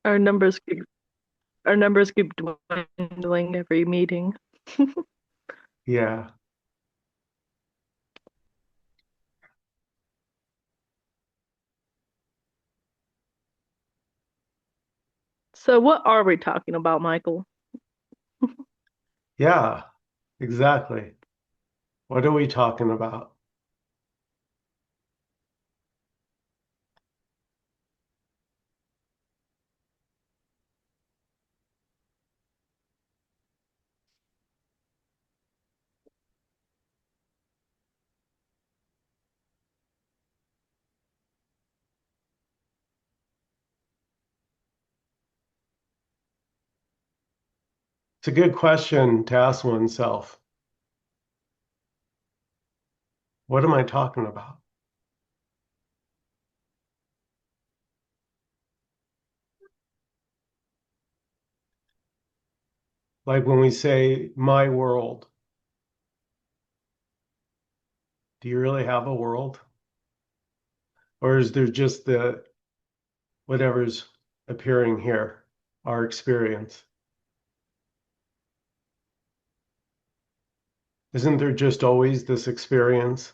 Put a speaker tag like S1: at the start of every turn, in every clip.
S1: Our numbers keep our numbers keep dwindling every meeting.
S2: Yeah.
S1: So what are we talking about, Michael?
S2: Yeah, exactly. What are we talking about? It's a good question to ask oneself. What am I talking about? Like when we say my world, do you really have a world? Or is there just the whatever's appearing here, our experience? Isn't there just always this experience?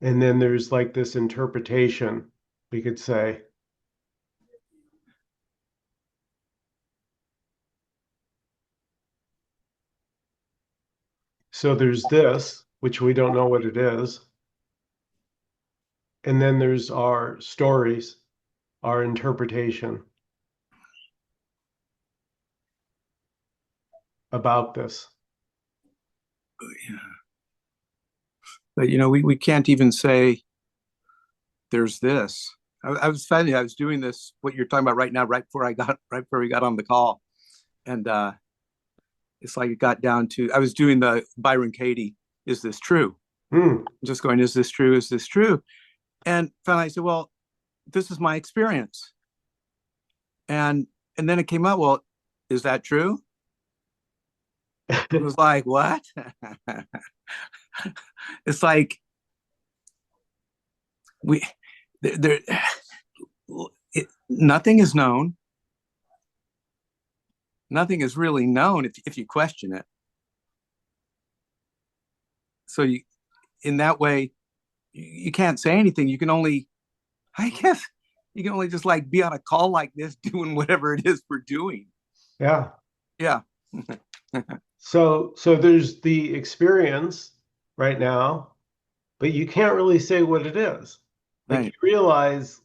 S2: And then there's like this interpretation, we could say. So there's this, which we don't know what it is. And then there's our stories, our interpretation about this.
S3: But we can't even say there's this. I was finding I was doing this what you're talking about right now, right before we got on the call, and it's like it got down to I was doing the Byron Katie. Is this true?
S2: Hmm.
S3: Just going, is this true? Is this true? And finally, I said, well, this is my experience, and then it came out, well, is that true? It was like, what? It's like we there nothing is known. Nothing is really known if you question it. So in that way, you can't say anything. You can only, I guess, you can only just like be on a call like this, doing whatever it is we're doing.
S2: Yeah.
S3: Yeah.
S2: So there's the experience right now, but you can't really say what it is. Like you
S3: Right.
S2: realize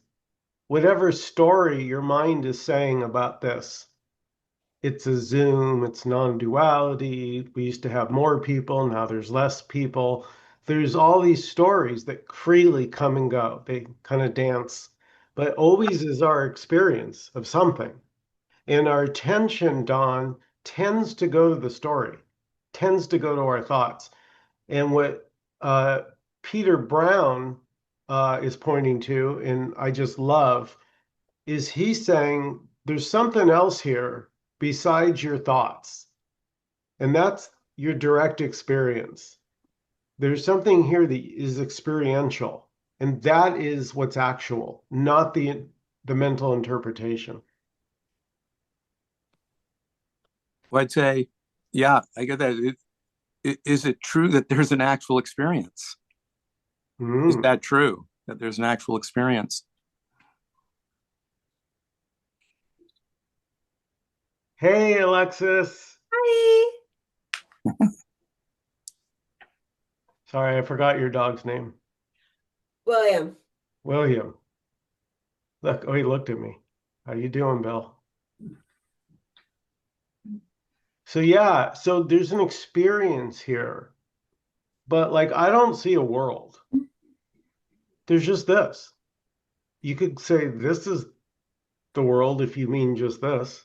S2: whatever story your mind is saying about this, it's a Zoom, it's non-duality. We used to have more people, now there's less people. There's all these stories that freely come and go. They kind of dance, but always is our experience of something. And our attention, Don, tends to go to the story, tends to go to our thoughts. And what uh, Peter Brown is pointing to, and I just love, is he's saying there's something else here besides your thoughts, and that's your direct experience. There's something here that is experiential, and that is what's actual, not the mental interpretation.
S3: Well, I'd say, yeah, I get that. Is it true that there's an actual experience? Is
S2: Mm.
S3: that true that there's an actual experience?
S2: Hey, Alexis.
S4: Hi,
S2: Sorry, I forgot your dog's name.
S4: William.
S2: William. Look, oh, he looked at me. How you doing, Bill? So yeah, so there's an experience here, but like I don't see a world. There's just this. You could say this is the world if you mean just this,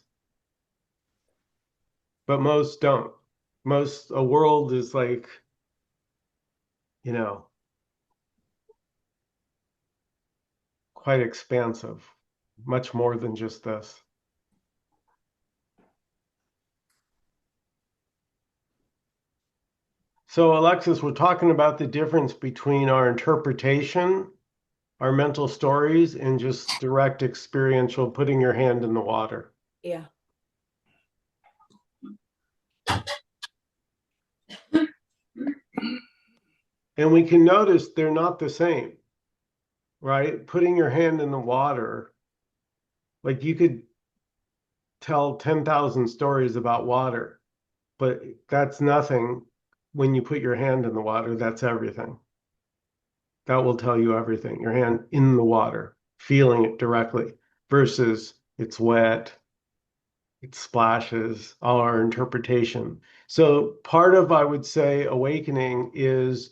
S2: but most don't. Most a world is like, you know, quite expansive, much more than just this. So Alexis, we're talking about the difference between our interpretation, our mental stories and just direct experiential putting your hand in the water.
S4: Yeah.
S2: And we can notice they're not the same, right? Putting your hand in the water, like you could tell 10,000 stories about water, but that's nothing. When you put your hand in the water, that's everything. That will tell you everything. Your hand in the water, feeling it directly versus it's wet, it splashes, all our interpretation. So part of, I would say, awakening is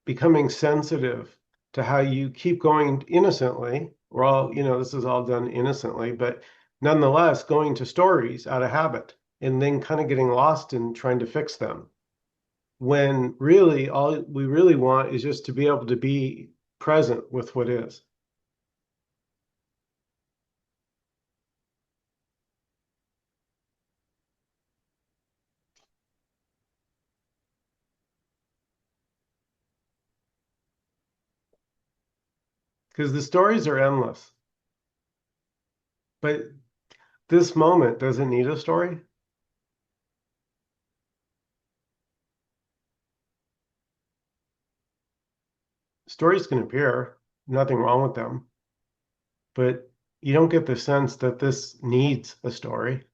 S2: becoming sensitive to how you keep going innocently. We're all, this is all done innocently, but nonetheless, going to stories out of habit and then kind of getting lost in trying to fix them. When really all we really want is just to be able to be present with what is. Because the stories are endless. But this moment doesn't need a story. Stories can appear, nothing wrong with them, but you don't get the sense that this needs a story.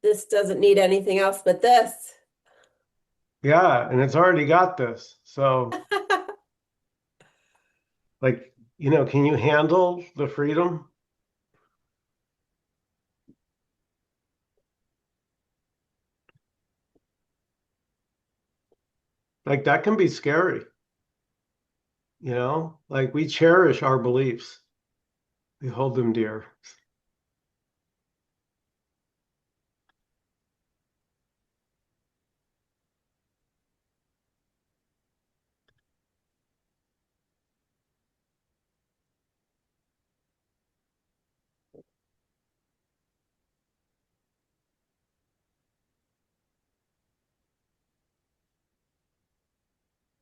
S4: This doesn't need anything else but this.
S2: Yeah, and it's already got this. So, like, can you handle the freedom? Like, that can be scary, Like, we cherish our beliefs, we hold them dear.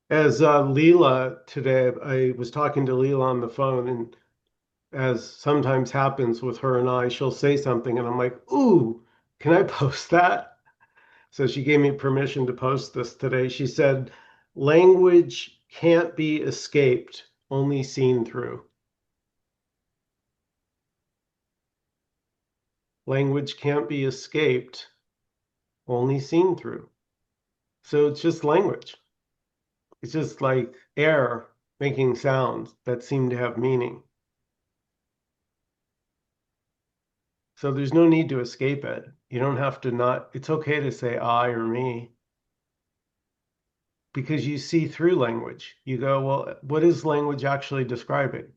S2: As Leela today, I was talking to Leela on the phone, and as sometimes happens with her and I, she'll say something, and I'm like, "Ooh, can I post that?" So she gave me permission to post this today. She said, "Language can't be escaped, only seen through." Language can't be escaped, only seen through. So it's just language. It's just like air making sounds that seem to have meaning. So there's no need to escape it. You don't have to not, it's okay to say I or me because you see through language. You go, well, what is language actually describing?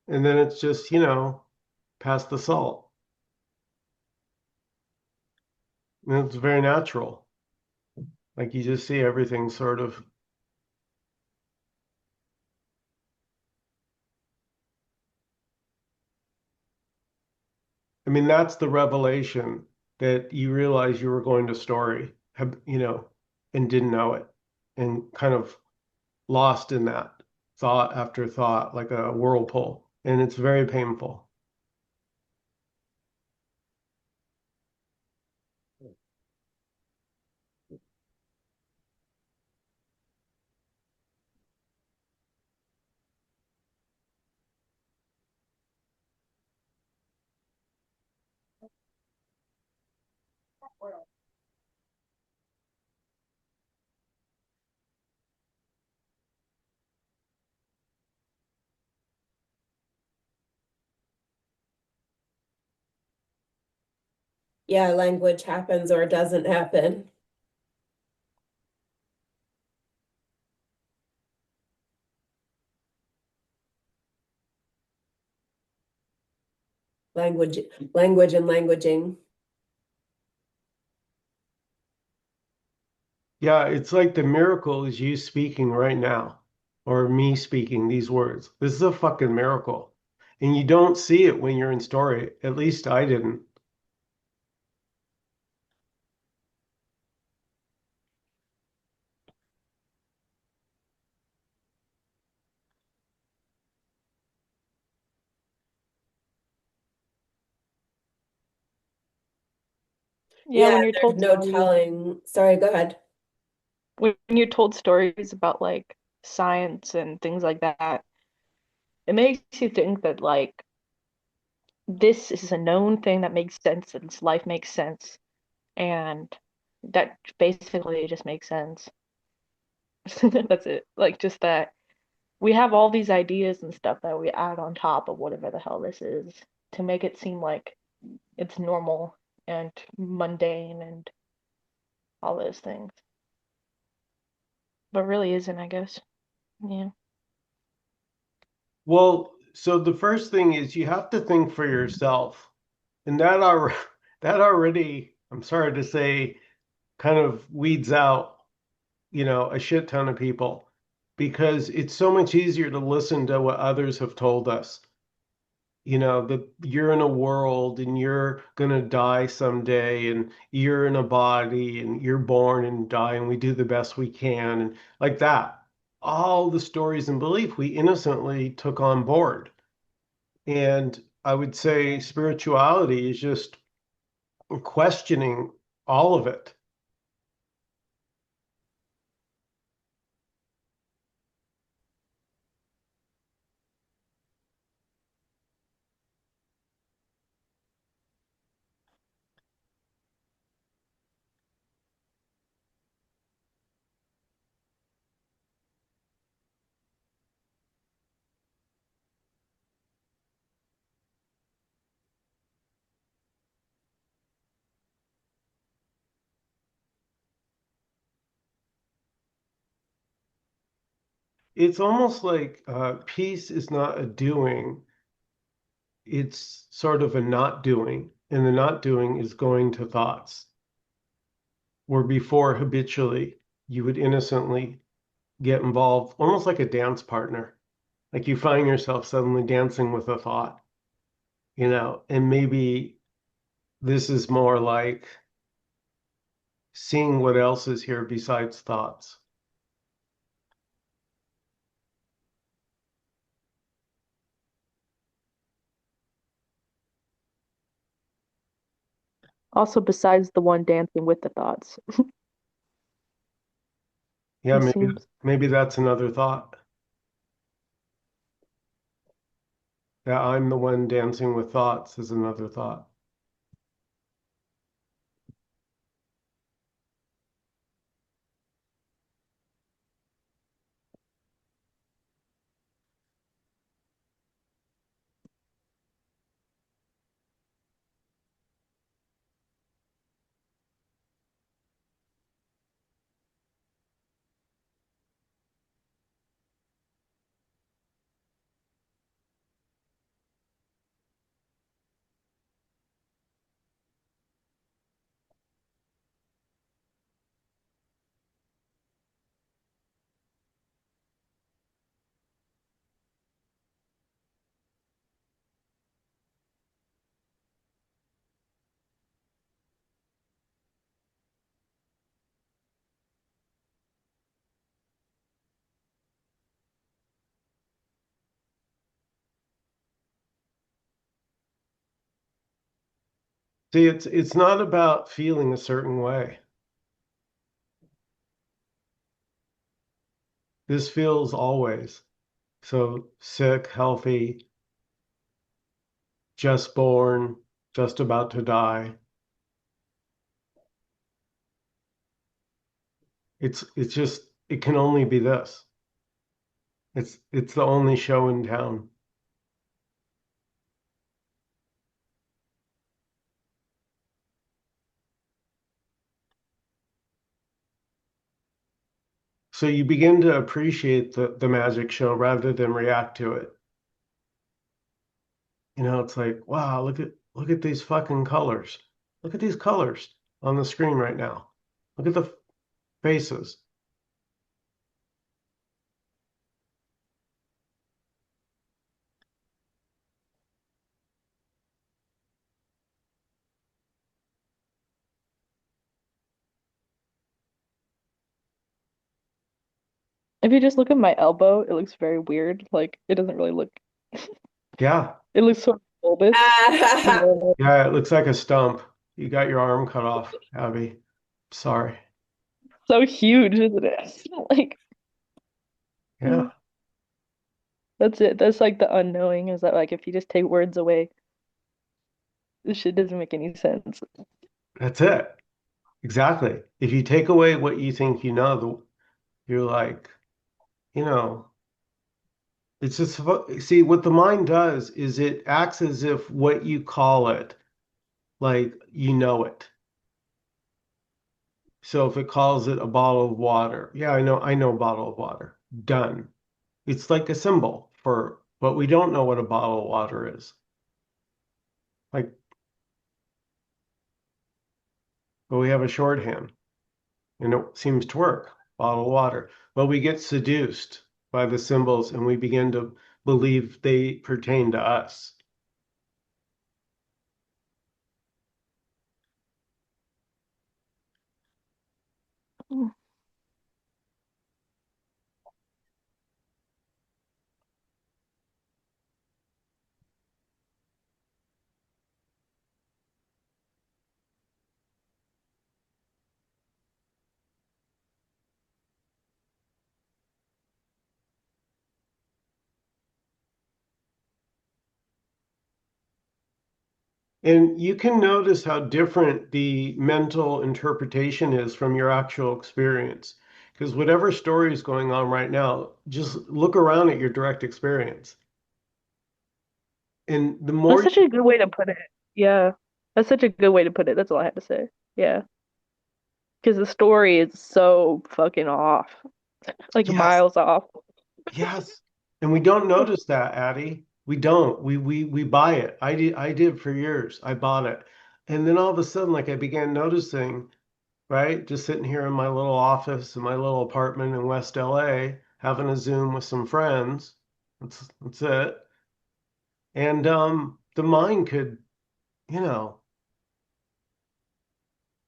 S2: And then it's just, past the salt. And it's very natural. Like you just see everything sort of. I mean, that's the revelation that you realize you were going to story, and didn't know it, and kind of lost in that thought after thought, like a whirlpool. And it's very painful.
S4: Yeah, language happens or doesn't happen. language, language and languaging.
S2: Yeah, it's like the miracle is you speaking right now, or me speaking these words. This is a fucking miracle. And you don't see it when you're in story. At least I didn't.
S1: Yeah,
S4: Yeah,
S1: when you're
S4: there's
S1: told
S4: no
S1: stories,
S4: telling. Sorry, go ahead.
S1: when you're told stories about like science and things like that, it makes you think that like this is a known thing that makes sense, and this life makes sense, and that basically just makes sense. That's it. Like just that we have all these ideas and stuff that we add on top of whatever the hell this is to make it seem like it's normal and mundane and all those things. But really isn't, I guess. Yeah.
S2: Well, so the first thing is you have to think for yourself. And that already, I'm sorry to say, kind of weeds out, a shit ton of people because it's so much easier to listen to what others have told us. That you're in a world and you're gonna die someday and you're in a body and you're born and die and we do the best we can and like that. All the stories and belief we innocently took on board. And I would say spirituality is just questioning all of it. It's almost like peace is not a doing, it's sort of a not doing. And the not doing is going to thoughts, where before habitually you would innocently get involved, almost like a dance partner. Like you find yourself suddenly dancing with a thought, and maybe this is more like seeing what else is here besides thoughts.
S1: Also, besides the one dancing with the thoughts,
S2: Yeah,
S1: it
S2: maybe
S1: seems.
S2: maybe that's another thought. That I'm the one dancing with thoughts is another thought. See, it's not about feeling a certain way. This feels always. So sick, healthy, just born, just about to die. It's just it can only be this. It's the only show in town. So you begin to appreciate the magic show rather than react to it. It's like, wow, look at these fucking colors. Look at these colors on the screen right now. Look at the faces.
S1: If you just look at my elbow, it looks very weird. Like it doesn't really look.
S2: Yeah.
S1: It looks sort of bulbous. And
S4: Ah,
S1: then,
S2: Yeah, it looks like a stump. You got your arm cut off, Abby. Sorry.
S1: so huge, isn't it? Like,
S2: Yeah,
S1: that's it. That's like the unknowing is that like if you just take words away, this shit doesn't make any sense.
S2: that's it. Exactly. If you take away what you think you know, you're like, you know, it's just, see, what the mind does is it acts as if what you call it, like, you know it. So if it calls it a bottle of water, yeah, I know a bottle of water. Done. It's like a symbol for, but we don't know what a bottle of water is. Like, but we have a shorthand and it seems to work. Bottle of water. But we get seduced by the symbols and we begin to believe they pertain to us. And you can notice how different the mental interpretation is from your actual experience. Because whatever story is going on right now, just look around at your direct experience. And the
S1: That's
S2: more
S1: such
S2: you,
S1: a good way to put it. Yeah. That's such a good way to put it. That's all I had to say. Yeah. Because the story is so fucking off. Like
S2: yes,
S1: miles off.
S2: yes. And we don't notice that, Addie. We don't. We buy it. I did for years. I bought it. And then all of a sudden, like I began noticing, right? Just sitting here in my little office in my little apartment in West LA, having a Zoom with some friends. That's it. And the mind could, you know,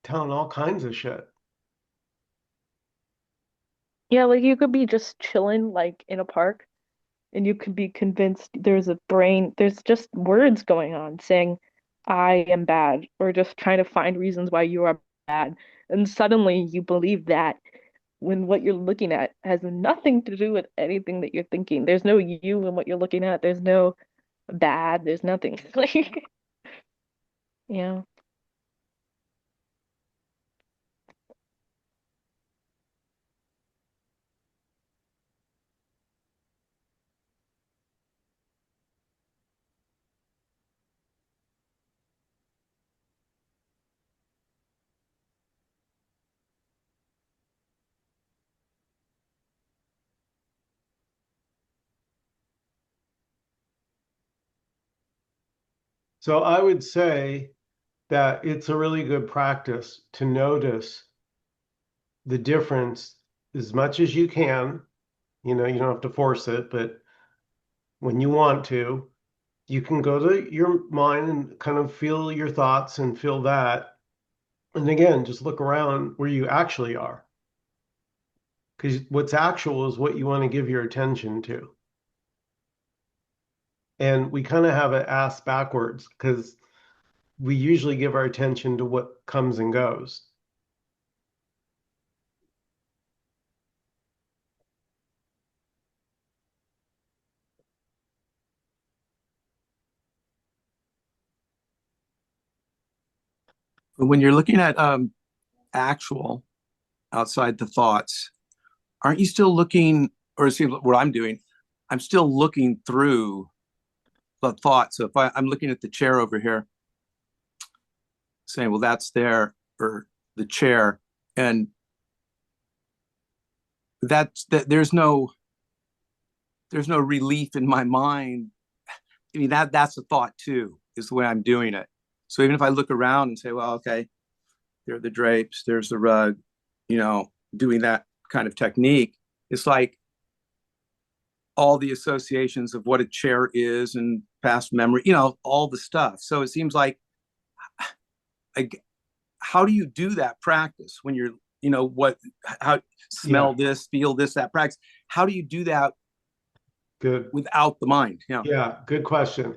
S2: telling all kinds of shit.
S1: Yeah, like you could be just chilling like in a park and you could be convinced there's just words going on saying, I am bad, or just trying to find reasons why you are bad. And suddenly you believe that when what you're looking at has nothing to do with anything that you're thinking. There's no you in what you're looking at. There's no bad. There's nothing. Like, yeah.
S2: So I would say that it's a really good practice to notice the difference as much as you can. You don't have to force it, but when you want to, you can go to your mind and kind of feel your thoughts and feel that. And again, just look around where you actually are. Because what's actual is what you want to give your attention to. And we kind of have it ass backwards because we usually give our attention to what comes and goes.
S3: But when you're looking at actual outside the thoughts, aren't you still looking, or it seems like what I'm doing, I'm still looking through the thought. So if I'm looking at the chair over here, saying, well, that's there, or the chair, and that there's no relief in my mind I mean, that's a thought too, is the way I'm doing it. So even if I look around and say, well, okay, there are the drapes, there's the rug, you know, doing that kind of technique, it's like all the associations of what a chair is and past memory, you know, all the stuff. So it seems like how do you do that practice when you're, you know, what, how
S2: Yeah,
S3: smell this, feel this, that practice? How do you do that
S2: good.
S3: without the mind? Yeah.
S2: Yeah, good question.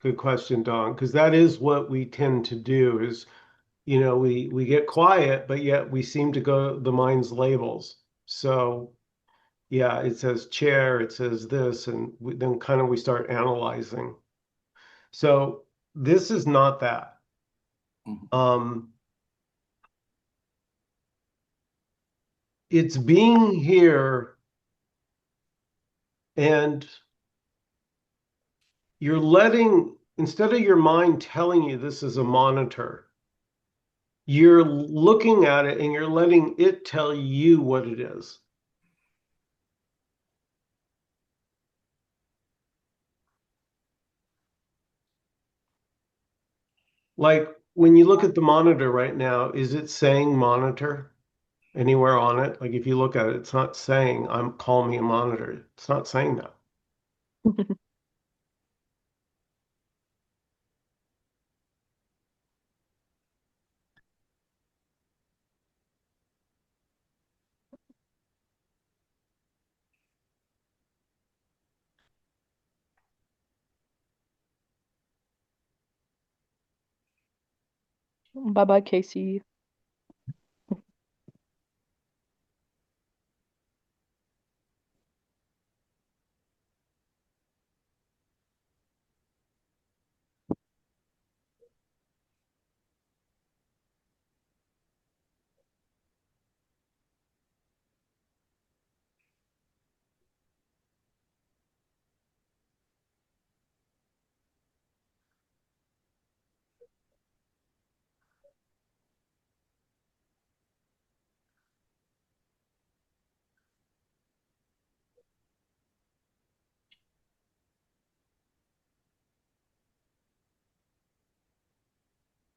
S2: Good question, Don, because that is what we tend to do is, we get quiet, but yet we seem to go the mind's labels. So yeah, it says chair, it says this, and then kind of we start analyzing. So this is not that.
S3: Mhm.
S2: Um, it's being here and you're letting, instead of your mind telling you this is a monitor, you're looking at it and you're letting it tell you what it is. Like when you look at the monitor right now, is it saying monitor anywhere on it? Like if you look at it, it's not saying I'm call me a monitor. It's not saying that.
S1: Bye bye, Casey.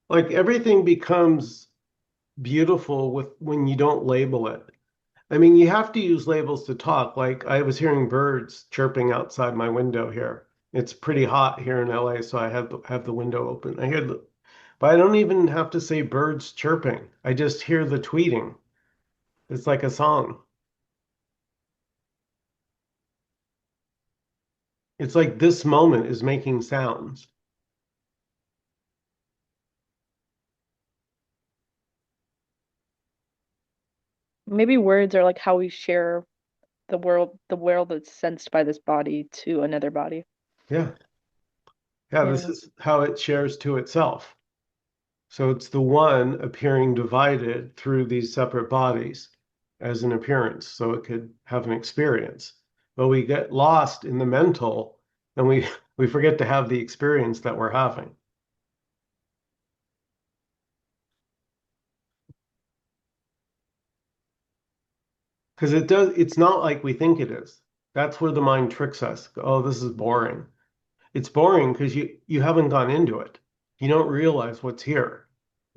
S2: Like everything becomes beautiful with when you don't label it. I mean, you have to use labels to talk. Like I was hearing birds chirping outside my window here. It's pretty hot here in LA, so I have the window open. But I don't even have to say birds chirping. I just hear the tweeting. It's like a song. It's like this moment is making sounds.
S1: Maybe words are like how we share the world that's sensed by this body to another body.
S2: Yeah. Yeah, this
S1: Yeah.
S2: is how it shares to itself. So it's the one appearing divided through these separate bodies as an appearance, so it could have an experience. But we get lost in the mental and we forget to have the experience that we're having. Because it's not like we think it is. That's where the mind tricks us. Oh, this is boring. It's boring because you haven't gone into it. You don't realize what's here.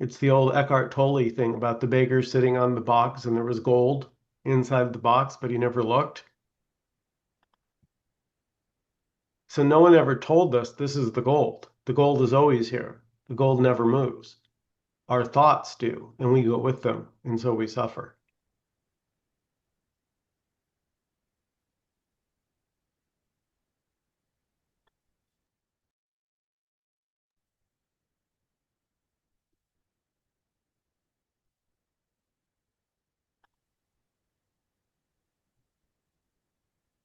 S2: It's the old Eckhart Tolle thing about the baker sitting on the box and there was gold inside the box, but he never looked. So no one ever told us this is the gold. The gold is always here. The gold never moves. Our thoughts do, and we go with them, and so we suffer.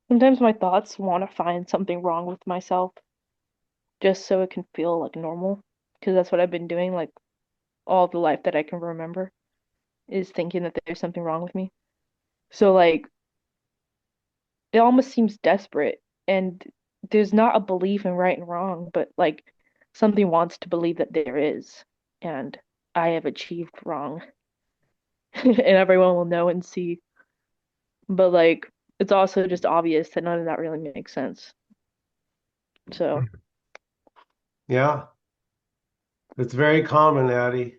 S1: Sometimes my thoughts want to find something wrong with myself just so it can feel like normal. Because that's what I've been doing, like all the life that I can remember is thinking that there's something wrong with me. So like it almost seems desperate and there's not a belief in right and wrong, but like something wants to believe that there is. And I have achieved wrong. And everyone will know and see. But like it's also just obvious that none of that really makes sense. So
S2: Yeah, it's very common, Addie,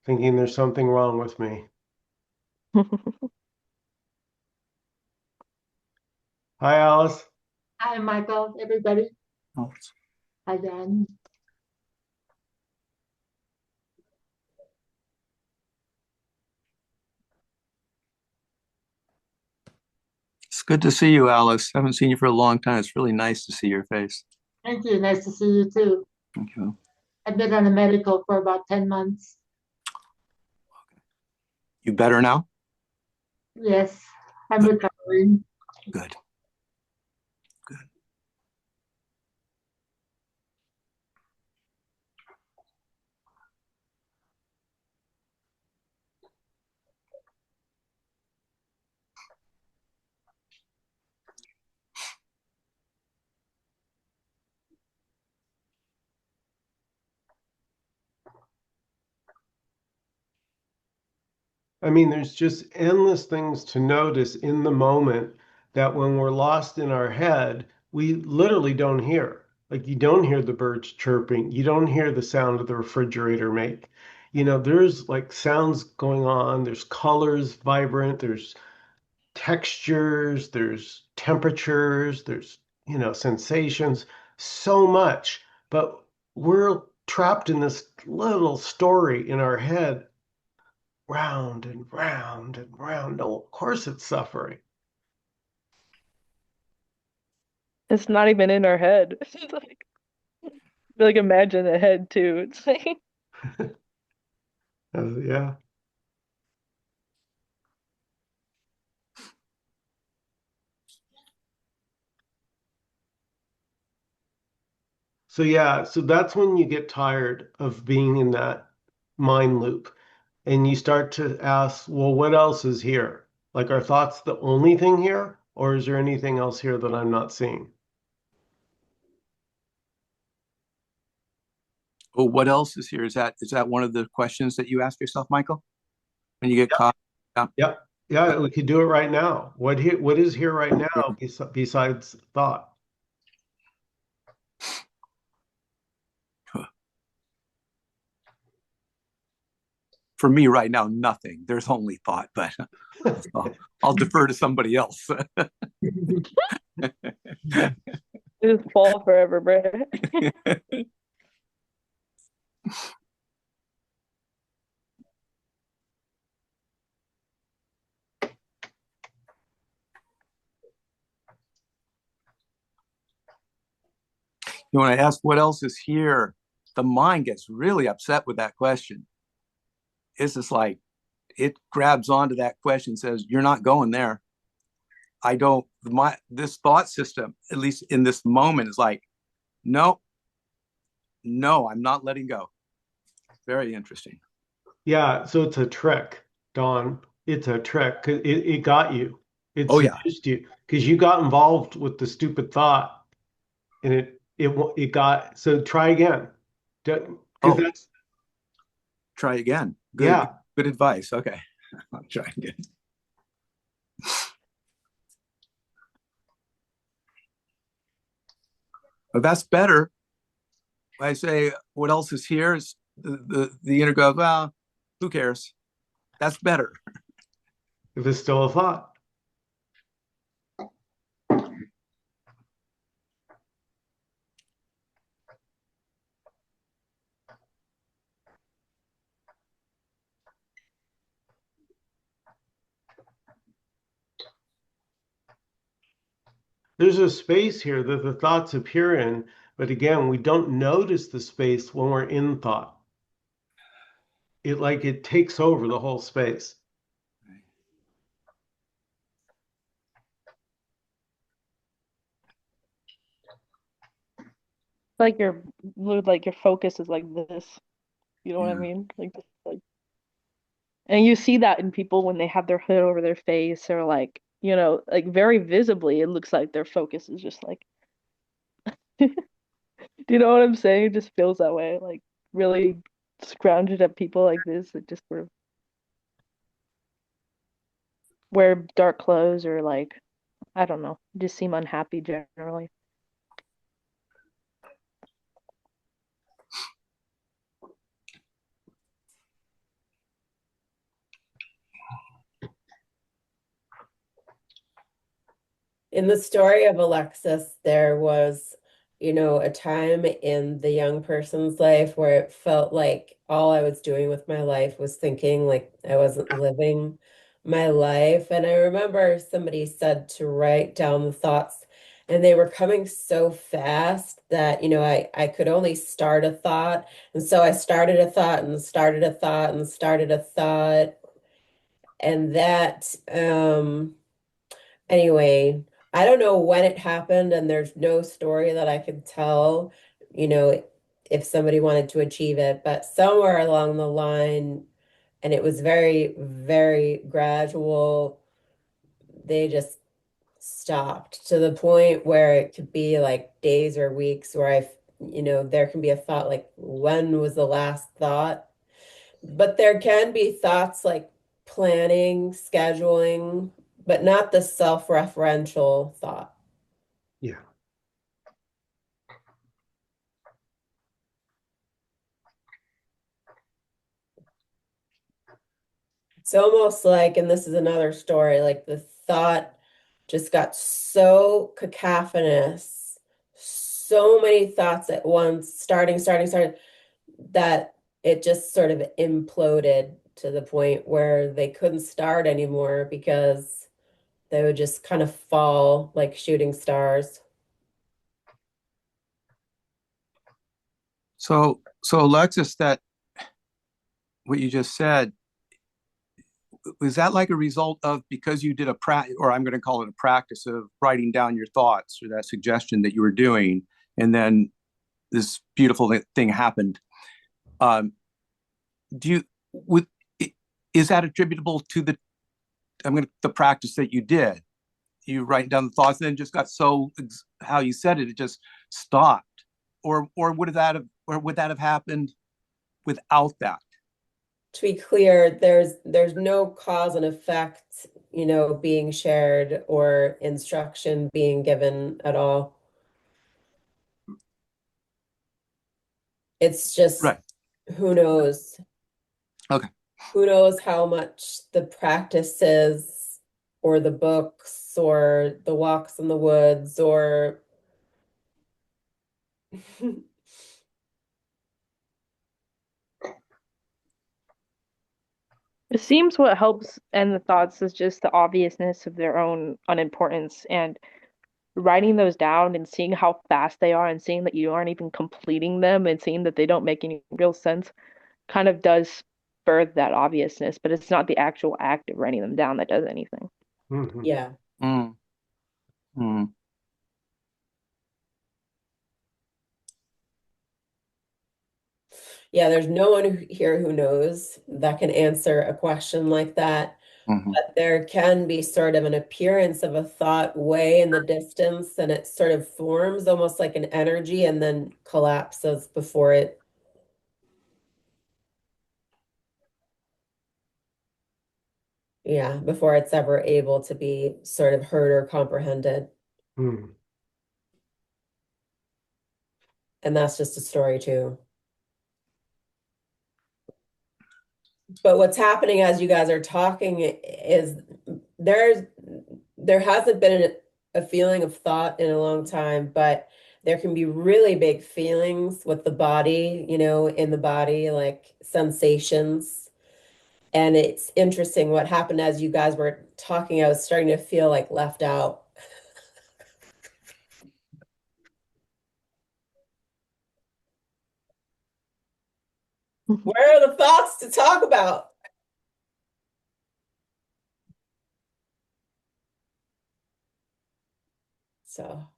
S2: thinking there's something wrong with me. Hi, Alice.
S5: Hi, Michael, everybody.
S3: Oh,
S5: Hi, Dan.
S3: it's good to see you, Alice. I haven't seen you for a long time. It's really nice to see your face.
S5: Thank you. Nice to see you too.
S3: Thank you.
S5: I've been on a medical for about 10 months.
S3: You better now?
S5: Yes, I'm recovering.
S3: Good. Good.
S2: I mean, there's just endless things to notice in the moment that when we're lost in our head, we literally don't hear. Like you don't hear the birds chirping, you don't hear the sound of the refrigerator make. There's like sounds going on, there's colors vibrant, there's textures, there's temperatures, there's, sensations, so much. But we're trapped in this little story in our head round and round and round. No, of course it's suffering.
S1: it's not even in our head. It's like imagine the head too. It's like
S2: Yeah. So yeah, so that's when you get tired of being in that mind loop and you start to ask, well, what else is here? Like, are thoughts the only thing here, or is there anything else here that I'm not seeing?
S3: Oh, what else is here? Is that one of the questions that you ask yourself, Michael, when you get caught? Yeah.
S2: Yep. Yeah, we could do it right now. What is here right now besides thought?
S3: For me right now, nothing. There's only thought, but I'll defer to somebody else.
S1: just fall forever, bro.
S3: When I ask what else is here, the mind gets really upset with that question. It's just like it grabs onto that question, says, "You're not going there." I don't. This thought system, at least in this moment, is like, no, no, I'm not letting go. Very interesting.
S2: Yeah, so it's a trick, Don. It's a trick. 'Cause it got you. It
S3: Oh yeah,
S2: seduced you because you got involved with the stupid thought, and it got. So try again, because
S3: oh,
S2: that's
S3: try again. Good,
S2: yeah.
S3: good advice. Okay, I'll try again. But that's better. I say, what else is here? Is the inner goes, well, who cares? That's better.
S2: If it's still a thought. There's a space here that the thoughts appear in, but again, we don't notice the space when we're in thought. It takes over the whole space.
S1: Like your focus is like this. You know what I
S3: Yeah.
S1: mean? Like and you see that in people when they have their hood over their face or like, like very visibly it looks like their focus is just like do you know what I'm saying? It just feels that way. Like really scrounged at people like this that just sort of wear dark clothes or like I don't know, just seem unhappy generally.
S4: In the story of Alexis, there was, a time in the young person's life where it felt like all I was doing with my life was thinking like I wasn't living my life. And I remember somebody said to write down the thoughts, and they were coming so fast that, I could only start a thought. And so I started a thought and started a thought and started a thought. And that, anyway, I don't know when it happened, and there's no story that I could tell, you know, if somebody wanted to achieve it, but somewhere along the line, and it was very, very gradual, they just stopped to the point where it could be like days or weeks where there can be a thought like, when was the last thought? But there can be thoughts like planning, scheduling, but not the self-referential thought.
S2: Yeah.
S4: It's almost like, and this is another story, like the thought just got so cacophonous, so many thoughts at once, starting, that it just sort of imploded to the point where they couldn't start anymore because they would just kind of fall like shooting stars.
S3: So Alexis, that what you just said, was that like a result of because you did or I'm going to call it a practice of writing down your thoughts, or that suggestion that you were doing, and then this beautiful thing happened? Do you with Is that attributable to the practice that you did? You write down the thoughts, and then just got so, how you said it just stopped, or would that have happened without that?
S4: To be clear, there's no cause and effect, being shared or instruction being given at all. It's just
S3: Right.
S4: who knows?
S3: Okay.
S4: Who knows how much the practices or the books or the walks in the woods or
S1: It seems what helps end the thoughts is just the obviousness of their own unimportance, and writing those down and seeing how fast they are and seeing that you aren't even completing them and seeing that they don't make any real sense kind of does spur that obviousness, but it's not the actual act of writing them down that does anything.
S2: Mhm.
S4: yeah.
S3: Mm. Mm.
S4: Yeah, there's no one here who knows that can answer a question like that.
S3: Mhm.
S4: But there can be sort of an appearance of a thought way in the distance, and it sort of forms almost like an energy and then collapses before it's ever able to be sort of heard or comprehended.
S2: Mhm.
S4: And that's just a story too. But what's happening as you guys are talking is there hasn't been a feeling of thought in a long time, but there can be really big feelings with the body, in the body, like sensations. And it's interesting what happened as you guys were talking. I was starting to feel like left out. Where are the thoughts to talk about? So,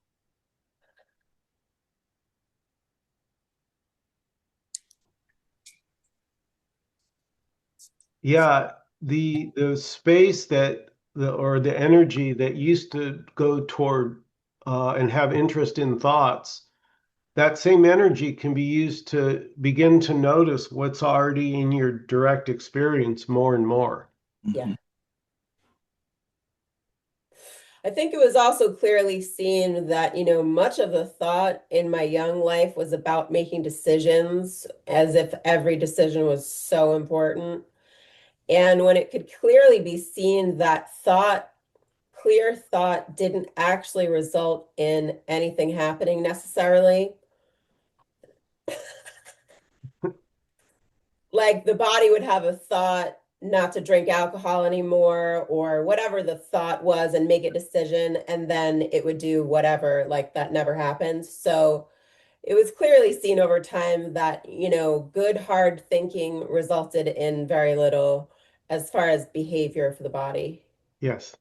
S2: Yeah, the space that the energy that used to go toward and have interest in thoughts, that same energy can be used to begin to notice what's already in your direct experience more and more.
S4: yeah.
S3: Mhm.
S4: I think it was also clearly seen that, much of the thought in my young life was about making decisions as if every decision was so important. And when it could clearly be seen that thought clear thought didn't actually result in anything happening necessarily. Like the body would have a thought not to drink alcohol anymore or whatever the thought was and make a decision, and then it would do whatever, like that never happened. So it was clearly seen over time that, good hard thinking resulted in very little as far as behavior for the body.
S2: Yes.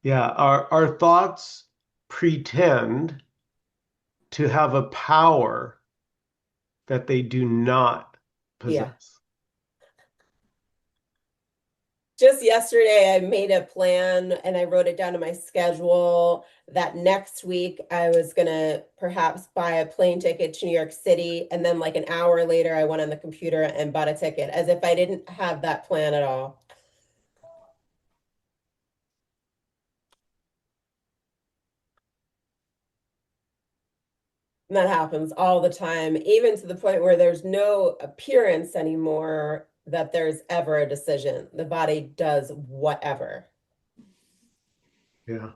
S2: Yeah, our thoughts pretend to have a power that they do not
S4: Yeah.
S2: possess.
S4: Just yesterday, I made a plan and I wrote it down in my schedule that next week I was gonna perhaps buy a plane ticket to New York City. And then, like an hour later, I went on the computer and bought a ticket as if I didn't have that plan at all. And that happens all the time, even to the point where there's no appearance anymore that there's ever a decision. The body does whatever.
S2: Yeah.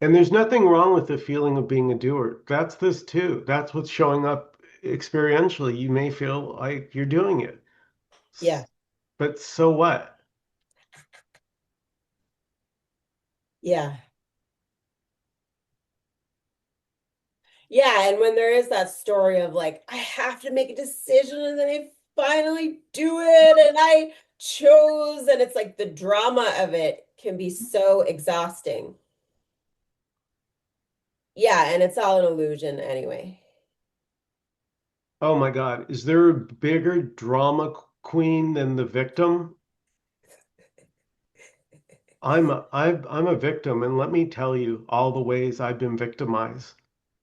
S2: And there's nothing wrong with the feeling of being a doer. That's this too. That's what's showing up experientially. You may feel like you're doing it.
S4: Yeah.
S2: But so what?
S4: Yeah. Yeah, and when there is that story of like, I have to make a decision and then I finally do it and I chose, and it's like the drama of it can be so exhausting. Yeah, and it's all an illusion anyway.
S2: Oh my God. Is there a bigger drama queen than the victim? I'm a victim, and let me tell you all the ways I've been victimized,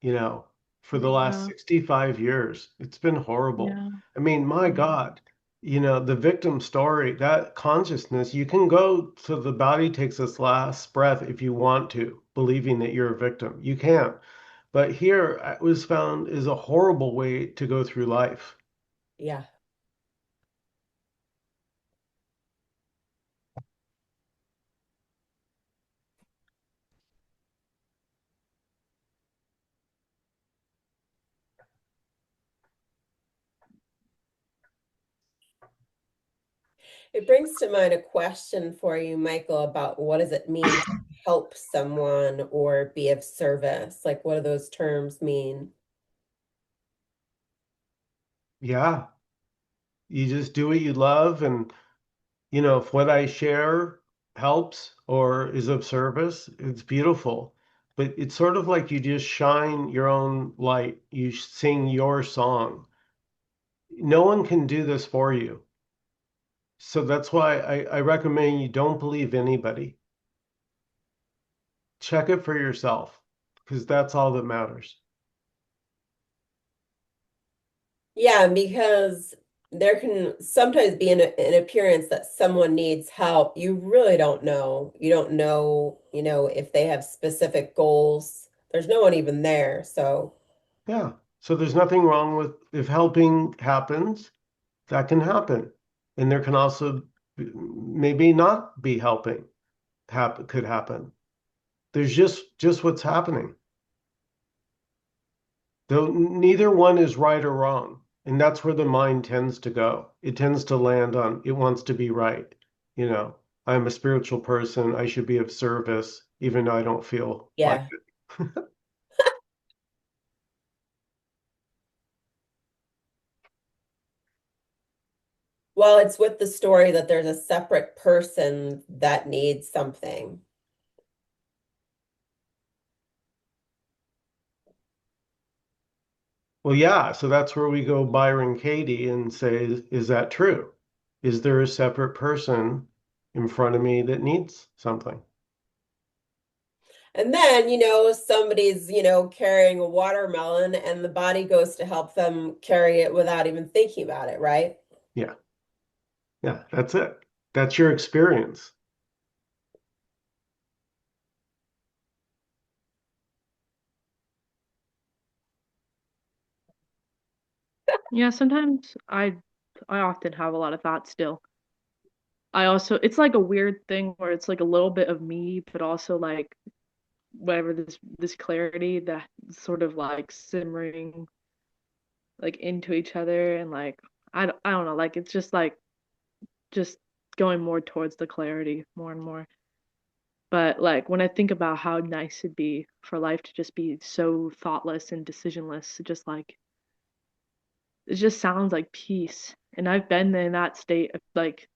S2: you know, for the last
S1: Yeah,
S2: 65 years. It's been horrible.
S1: yeah,
S2: I mean, my
S1: yeah.
S2: God, the victim story, that consciousness, you can go to the body takes its last breath if you want to, believing that you're a victim. You can. But here it was found is a horrible way to go through life.
S4: Yeah. It brings to mind a question for you, Michael, about what does it mean to help someone or be of service? Like, what do those terms mean?
S2: Yeah. You just do what you love, and if what I share helps or is of service, it's beautiful. But it's sort of like you just shine your own light. You sing your song. No one can do this for you. So that's why I recommend you don't believe anybody. Check it for yourself, because that's all that matters.
S4: Yeah, because there can sometimes be an appearance that someone needs help. You really don't know. You don't know, if they have specific goals. There's no one even there. So,
S2: Yeah. So there's nothing wrong with if helping happens, that can happen. And there can also maybe not be helping could happen. There's just what's happening. Though neither one is right or wrong. And that's where the mind tends to go. It tends to land on it wants to be right. You know, I'm a spiritual person. I should be of service, even though I don't feel like
S4: yeah.
S2: it.
S4: Well, it's with the story that there's a separate person that needs something.
S2: Well, yeah. So that's where we go Byron Katie and say, is that true? Is there a separate person in front of me that needs something?
S4: And then, somebody's, carrying a watermelon and the body goes to help them carry it without even thinking about it, right?
S2: Yeah. Yeah. That's it. That's your experience.
S1: Yeah, sometimes I often have a lot of thoughts still. I also, it's like a weird thing where it's like a little bit of me, but also like whatever this clarity that sort of like simmering like into each other and like I don't know, like it's just like just going more towards the clarity more and more. But like when I think about how nice it'd be for life to just be so thoughtless and decisionless, it just sounds like peace. And I've been in that state of like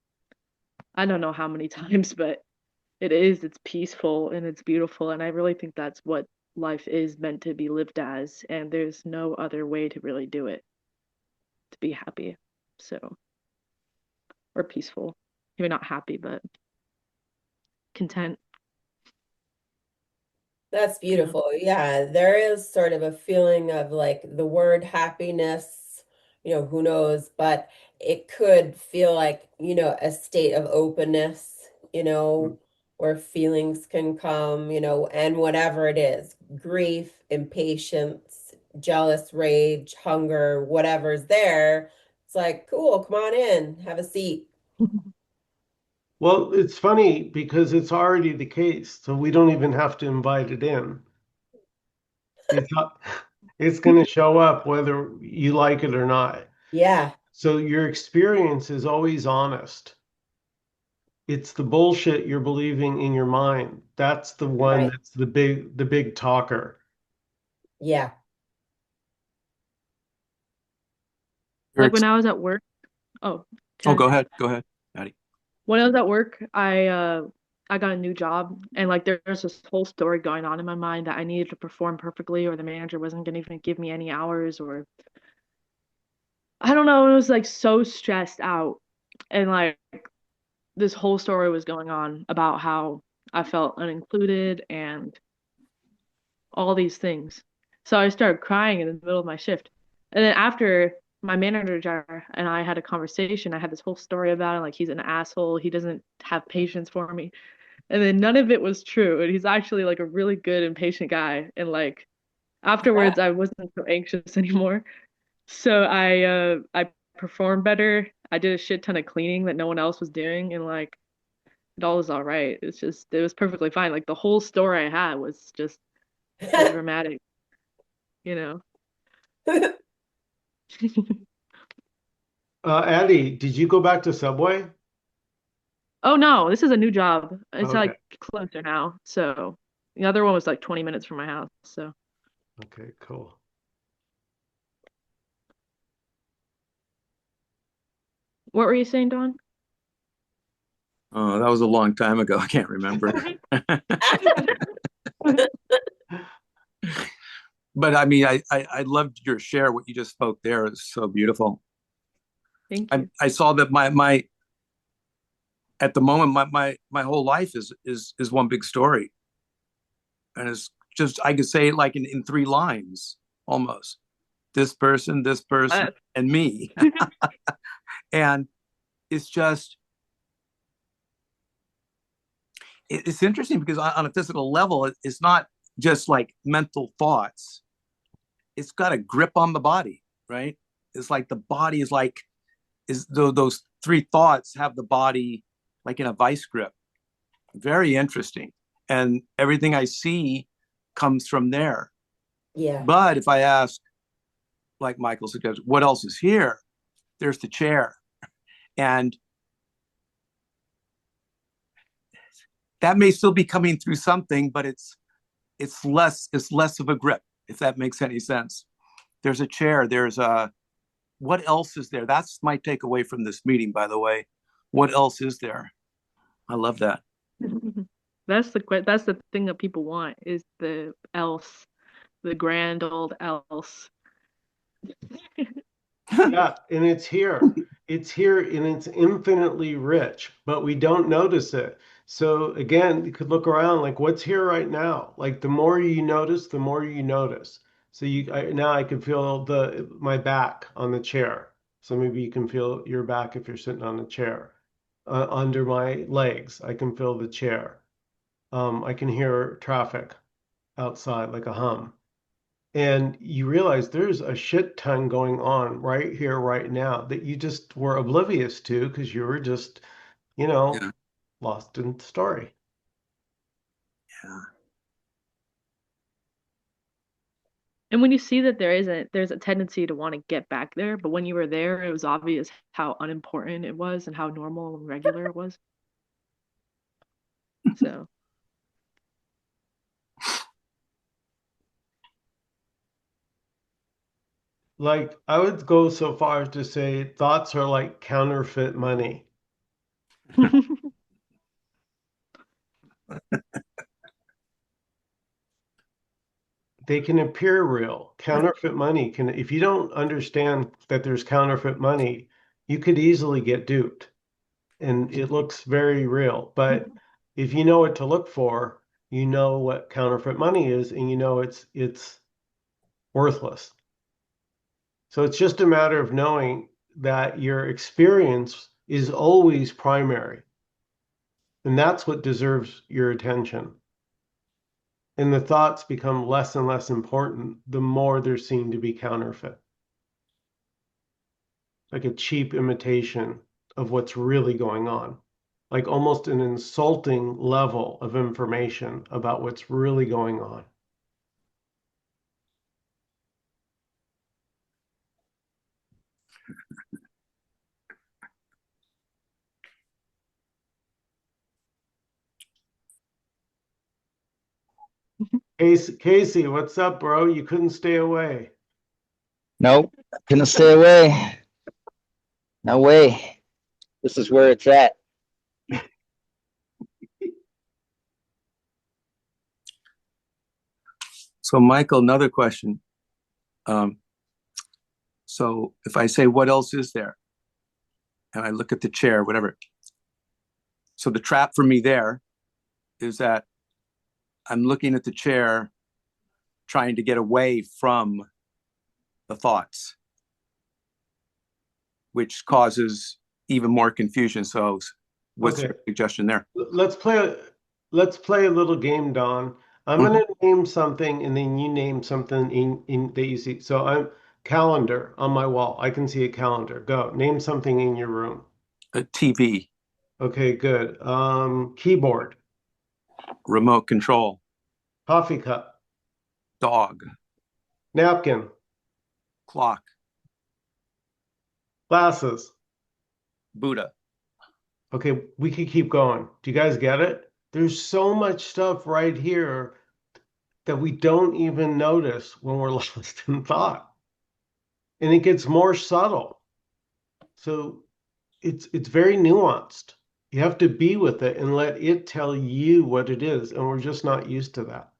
S1: I don't know how many times, but it's peaceful and it's beautiful. And I really think that's what life is meant to be lived as. And there's no other way to really do it, to be happy. So, or peaceful. Maybe not happy, but content.
S4: That's
S1: Yeah.
S4: beautiful. Yeah, there is sort of a feeling of like the word happiness, who knows, but it could feel like, a state of openness, where feelings can come, and whatever it is, grief, impatience, jealous rage, hunger, whatever's there. It's like, cool, come on in, have a seat.
S2: Well, it's funny because it's already the case, so we don't even have to invite it in. It's not, it's going to show up whether you like it or not.
S4: Yeah,
S2: So your experience is always honest. It's the bullshit you're believing in your mind. That's the one
S4: right.
S2: that's the big talker.
S4: Yeah.
S3: You're
S1: Like when I was at work, oh,
S3: Oh,
S1: Jen.
S3: go ahead, Maddie.
S1: When I was at work, I got a new job and like there's this whole story going on in my mind that I needed to perform perfectly or the manager wasn't gonna even give me any hours or I don't know, it was like so stressed out. And like this whole story was going on about how I felt unincluded and all these things. So I started crying in the middle of my shift. And then after my manager and I had a conversation, I had this whole story about him, like he's an asshole, he doesn't have patience for me. And then none of it was true. And he's actually like a really good and patient guy. And like afterwards I wasn't so anxious anymore. So I performed better. I did a shit ton of cleaning that no one else was doing and like it all was all right. It's just it was perfectly fine. Like the whole story I had was just so dramatic, you know.
S2: Addie, did you go back to Subway?
S1: Oh no, this is a new job. It's
S2: Okay.
S1: like closer now. So the other one was like 20 minutes from my house. So
S2: Okay, cool.
S1: what were you saying, Don?
S3: Oh, that was a long time ago. I can't remember. But I mean, I loved your share. What you just spoke there is so beautiful.
S1: Thank
S3: I
S1: you.
S3: I saw that my at the moment my whole life is one big story, and it's just I could say it like in three lines almost. This person,
S1: Uh,
S3: and me, and it's just it's interesting because on a physical level, it's not just like mental thoughts. It's got a grip on the body, right? It's like the body is like is those three thoughts have the body like in a vice grip. Very interesting, and everything I see comes from there.
S4: Yeah.
S3: But if I ask, like Michael suggested, what else is here? There's the chair, and that may still be coming through something, but it's less of a grip, if that makes any sense. There's a chair. There's a what else is there? That's my takeaway from this meeting, by the way. What else is there? I love that.
S1: that's the thing that people want is the else, the grand old else.
S2: Yeah, and it's here. It's here and it's infinitely rich, but we don't notice it. So again, you could look around like what's here right now. Like the more you notice, the more you notice. So now I can feel the my back on the chair. So maybe you can feel your back if you're sitting on the chair. Under my legs, I can feel the chair. I can hear traffic outside like a hum. And you realize there's a shit ton going on right here, right now that you just were oblivious to because you were just,
S3: Yeah.
S2: lost in the story.
S3: Yeah.
S1: And when you see that there's a tendency to want to get back there, but when you were there, it was obvious how unimportant it was and how normal and regular it was. So,
S2: Like, I would go so far as to say thoughts are like counterfeit money. They can appear real. Counterfeit money can, if you don't understand that there's counterfeit money, you could easily get duped and it looks very real. But if you know what to look for, you know what counterfeit money is and you know it's worthless. So it's just a matter of knowing that your experience is always primary. And that's what deserves your attention. And the thoughts become less and less important the more they're seen to be counterfeit, like a cheap imitation of what's really going on, like almost an insulting level of information about what's really going on. Casey, what's up, bro? You couldn't stay away.
S6: Nope, couldn't stay away. No way. This is where it's at.
S3: So, Michael, another question. So if I say, what else is there? And I look at the chair, whatever. So the trap for me there is that I'm looking at the chair, trying to get away from the thoughts, which causes even more confusion. So what's
S2: Okay,
S3: your suggestion there?
S2: let's play a little game, Don. I'm
S3: Mhm.
S2: gonna name something and then you name something in that you see. So I'm calendar on my wall. I can see a calendar. Go. Name something in your room.
S3: A TV,
S2: Okay, good. Keyboard,
S3: remote control,
S2: coffee cup,
S3: dog,
S2: napkin,
S3: clock,
S2: glasses.
S3: Buddha.
S2: Okay, we could keep going. Do you guys get it? There's so much stuff right here that we don't even notice when we're lost in thought. And it gets more subtle. So it's very nuanced. You have to be with it and let it tell you what it is, and we're just not used to that.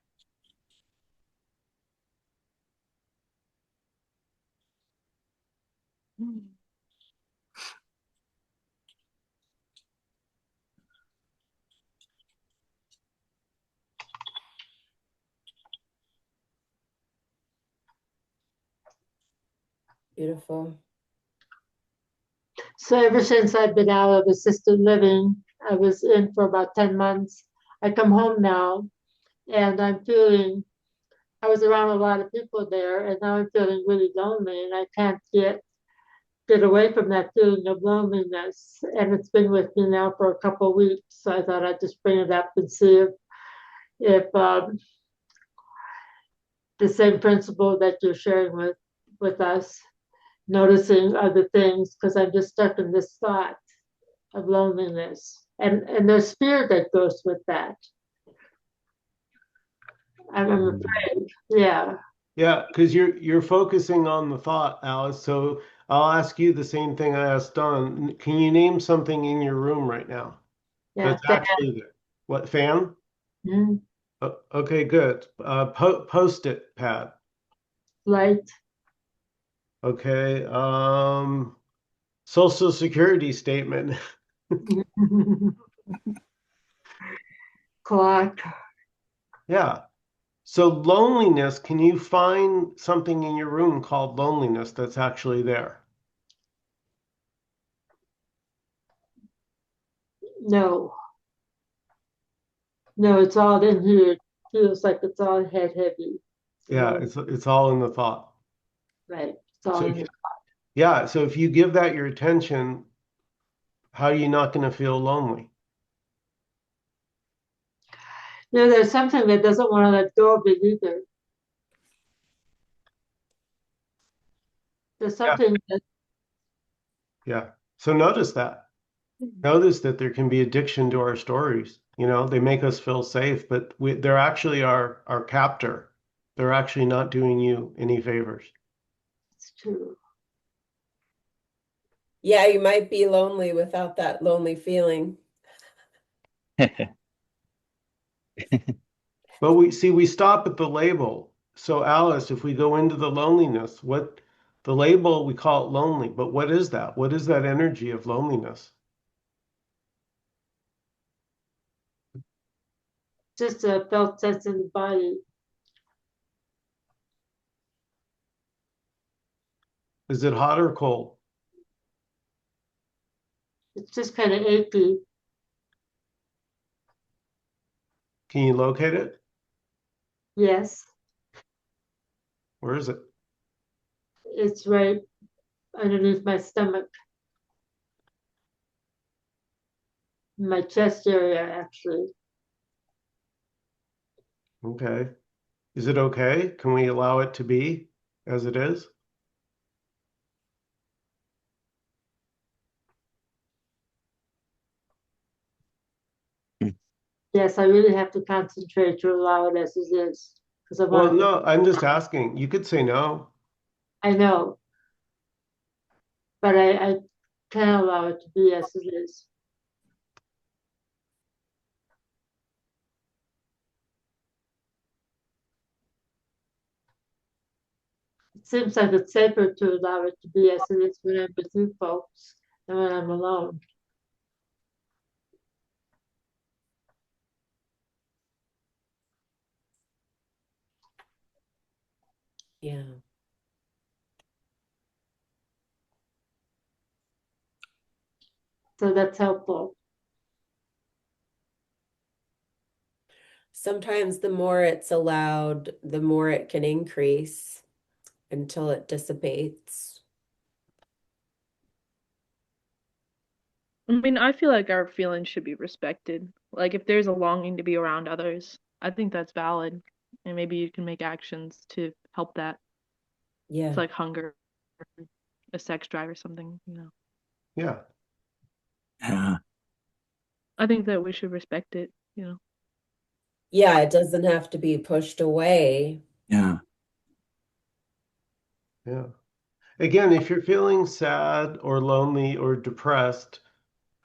S4: Beautiful.
S5: So ever since I've been out of assisted living, I was in for about 10 months. I come home now and I was around a lot of people there and now I'm feeling really lonely and I can't get away from that feeling of loneliness. And it's been with me now for a couple of weeks. So I thought I'd just bring it up and see if the same principle that you're sharing with us, noticing other things, because I'm just stuck in this thought of loneliness. And there's fear that goes with that. I'm afraid. Yeah.
S2: Yeah, because you're focusing on the thought, Alice. So I'll ask you the same thing I asked Don. Can you name something in your room right now
S5: Yeah.
S2: that's actually there? What, fan?
S5: Mm,
S2: Okay, good. Post-it pad.
S5: light.
S2: Okay. Social Security statement.
S5: Clock.
S2: Yeah. So loneliness, can you find something in your room called loneliness that's actually there?
S5: No. No, it's all in here. It feels like it's all head heavy.
S2: Yeah, it's all in the thought.
S5: Right. It's all
S2: So
S5: in
S2: if,
S5: the,
S2: yeah, so if you give that your attention, how are you not going to feel lonely?
S5: there's something that doesn't want to let go of it either. There's
S2: Yeah.
S5: something that
S2: Yeah. So notice that. Notice that there can be addiction to our stories. You know, they make us feel safe, but they're actually our captor. They're actually not doing you any favors.
S5: it's true.
S4: Yeah, you might be lonely without that lonely feeling.
S2: But we stop at the label. So Alice, if we go into the loneliness, what the label, we call it lonely, but what is that? What is that energy of loneliness?
S5: Just a felt sense in the body.
S2: Is it hot or cold?
S5: It's just kind of achy.
S2: Can you locate it?
S5: Yes,
S2: Where is it?
S5: it's right underneath my stomach, my chest area, actually.
S2: Okay. Is it okay? Can we allow it to be as it is?
S5: Yes, I really have to concentrate to allow it as it is because I
S2: Well,
S5: want to.
S2: no, I'm just asking. You could say no.
S5: I know, but I can allow it to be as it is. It seems like it's safer to allow it to be as it is when I'm with you folks than when I'm alone.
S4: Yeah.
S5: So that's helpful.
S4: Sometimes the more it's allowed, the more it can increase until it dissipates.
S1: I mean, I feel like our feelings should be respected. Like if there's a longing to be around others, I think that's valid. And maybe you can make actions to help that. It's
S4: Yeah.
S1: like hunger, a sex drive or something.
S2: Yeah.
S3: Yeah.
S1: I think that we should respect it.
S4: Yeah, it doesn't have to be pushed away.
S3: Yeah.
S2: Yeah. Again, if you're feeling sad or lonely or depressed,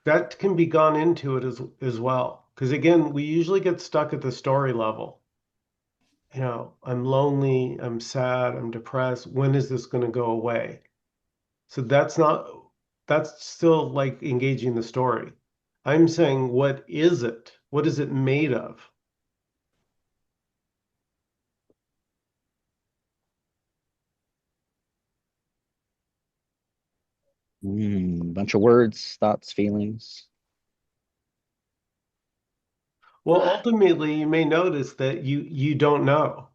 S2: that can be gone into it as well. Because again, we usually get stuck at the story level. You know, I'm lonely, I'm sad, I'm depressed. When is this going to go away? So that's still like engaging the story. I'm saying, what is it? What is it made of?
S6: Bunch of words, thoughts, feelings.
S2: Well, ultimately, you may notice that you don't know.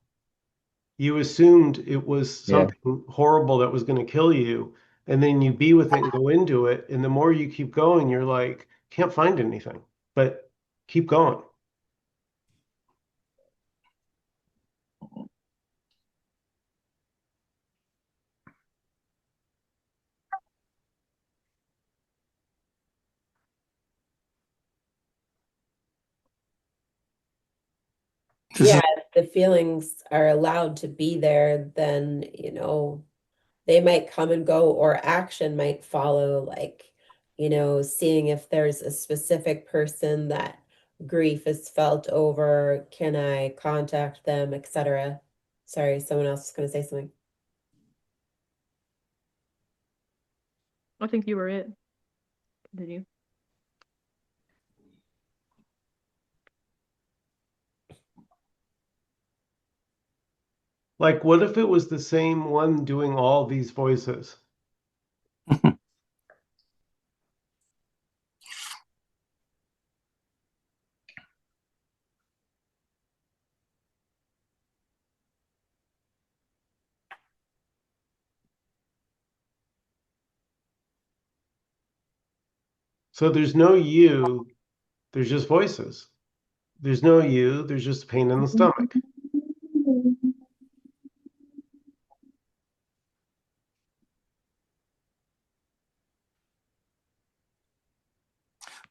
S2: You assumed it was
S6: Yeah.
S2: something horrible that was going to kill you, and then you be with it and go into it, and the more you keep going, you're like, can't find anything, but keep going.
S3: This
S4: Yeah,
S3: is
S4: if the feelings are allowed to be there, then, they might come and go, or action might follow, like, seeing if there's a specific person that grief is felt over, can I contact them, etc. Sorry, someone else is going to say something.
S1: I think you were it. Did you?
S2: Like, what if it was the same one doing all these voices? So there's no you, there's just voices. There's no you, there's just pain in the stomach.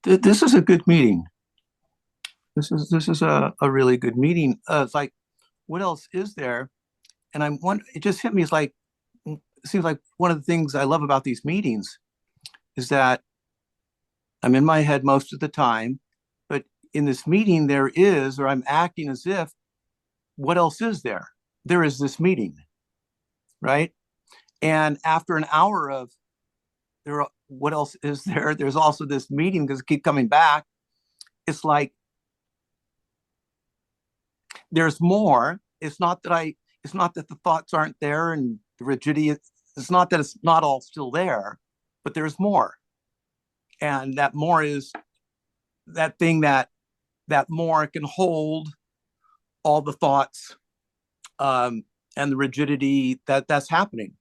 S3: This is a good meeting. This is a really good meeting. It's like, what else is there? And it just hit me. It's like, it seems like one of the things I love about these meetings is that I'm in my head most of the time, but in this meeting there is, or I'm acting as if, what else is there? There is this meeting, right? And after an hour of what else is there? There's also this meeting because keep coming back. It's like there's more. It's not that the thoughts aren't there and the rigidity. It's not that it's not all still there, but there's more. And that more is that thing that more can hold all the thoughts and the rigidity that's happening.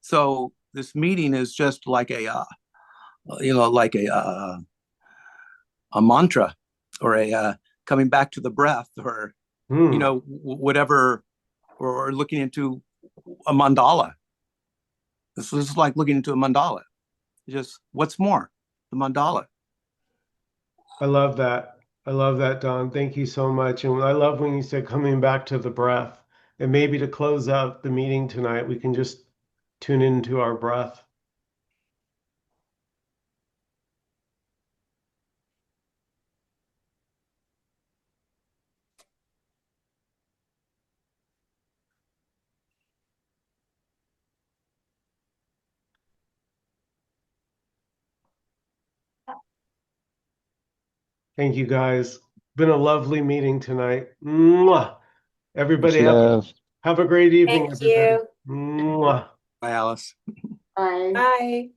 S3: So this meeting is just like like a mantra or a coming back to the breath or
S2: Hmm.
S3: whatever, or looking into a mandala. This is like looking into a mandala. Just what's more, the mandala.
S2: I love that. I love that, Don. Thank you so much. And I love when you said coming back to the breath. And maybe to close out the meeting tonight, we can just tune into our breath. Thank you guys. Been a lovely meeting tonight. Mwah.
S6: Much
S2: Everybody
S6: love.
S2: have a great evening,
S4: Thank
S2: everybody.
S4: you.
S2: Mwah.
S3: Bye, Alice.
S5: Bye.
S4: Bye.